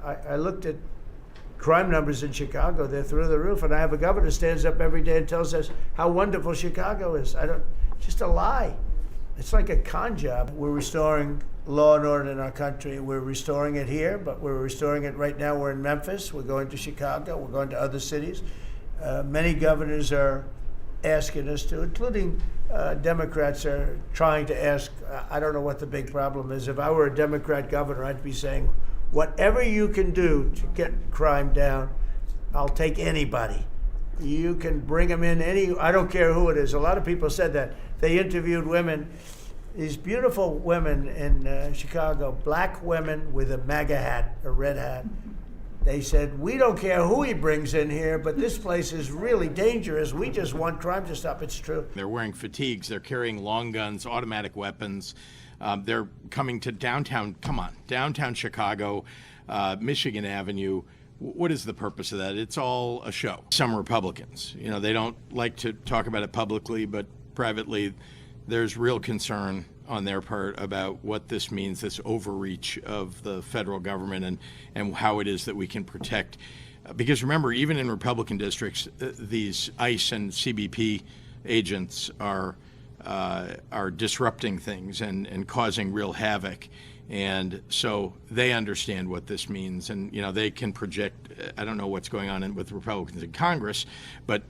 I looked at crime numbers in Chicago. They're through the roof. And I have a governor who stands up every day and tells us how wonderful Chicago is. Just a lie. It's like a con job. We're restoring law and order in our country. We're restoring it here, but we're restoring it right now. We're in Memphis. We're going to Chicago. We're going to other cities. Many governors are asking us to, including Democrats are trying to ask. I don't know what the big problem is. If I were a Democrat governor, I'd be saying, whatever you can do to get crime down, I'll take anybody. You can bring them in I don't care who it is. A lot of people said that. They interviewed women, these beautiful women in Chicago, black women with a MAGA hat, a red hat. They said, we don't care who he brings in here, but this place is really dangerous. We just want crime to stop. It's true. They're wearing fatigues. They're carrying long guns, automatic weapons. They're coming to downtown Chicago, Michigan Avenue. What is the purpose of that? It's all a show. Some Republicans, they don't like to talk about it publicly, but privately, there's real concern on their part about what this means, this overreach of the federal government and how it is that we can protect. Because remember, even in Republican districts, these ICE and CBP agents are disrupting things and causing real havoc. And so they understand what this means, and they can project. I don't know what's going on with Republicans in Congress, but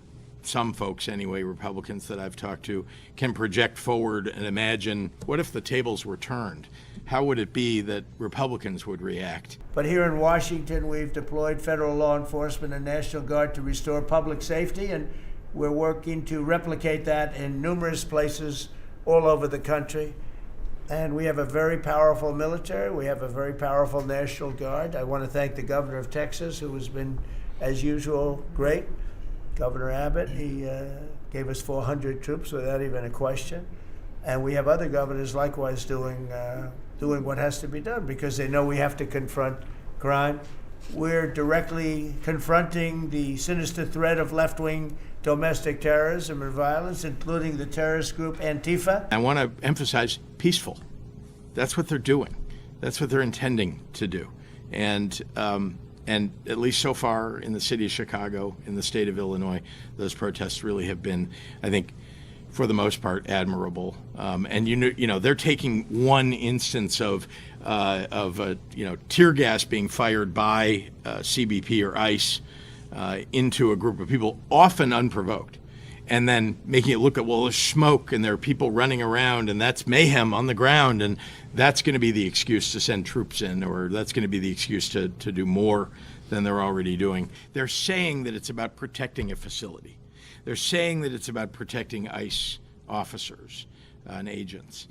some folks anyway, Republicans that I've talked to, can project forward and imagine, what if the tables were turned? How would it be that Republicans would react? But here in Washington, we've deployed federal law enforcement and National Guard to restore public safety, and we're working to replicate that in numerous places all over the country. And we have a very powerful military. We have a very powerful National Guard. I want to thank the governor of Texas, who has been, as usual, great. Governor Abbott, he gave us 400 troops without even a question. And we have other governors likewise doing what has to be done, because they know we have to confront crime. We're directly confronting the sinister threat of left-wing domestic terrorism and violence, including the terrorist group Antifa. I want to emphasize peaceful. That's what they're doing. That's what they're intending to do. And at least so far in the city of Chicago, in the state of Illinois, those protests really have been, I think, for the most part, admirable. And they're taking one instance of tear gas being fired by CBP or ICE into a group of people, often unprovoked, and then making it look at, well, there's smoke and there are people running around and that's mayhem on the ground, and that's going to be the excuse to send troops in, or that's going to be the excuse to do more than they're already doing. They're saying that it's about protecting a facility. They're saying that it's about protecting ICE officers and agents.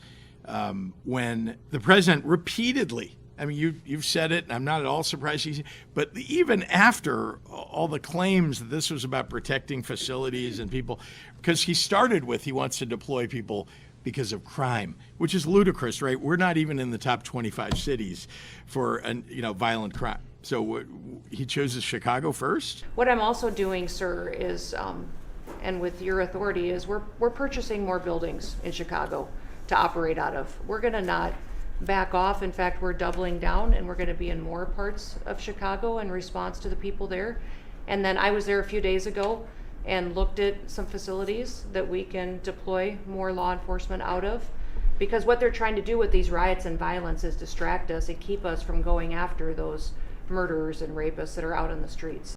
When the president repeatedly, you've said it, and I'm not at all surprised, but even after all the claims that this was about protecting facilities and people, because he started with he wants to deploy people because of crime, which is ludicrous, right? We're not even in the top 25 cities for violent crime. So he chooses Chicago first? What I'm also doing, sir, is, and with your authority, is we're purchasing more buildings in Chicago to operate out of. We're going to not back off. In fact, we're doubling down, and we're going to be in more parts of Chicago in response to the people there. And then I was there a few days ago and looked at some facilities that we can deploy more law enforcement out of, because what they're trying to do with these riots and violence is distract us and keep us from going after those murderers and rapists that are out on the streets.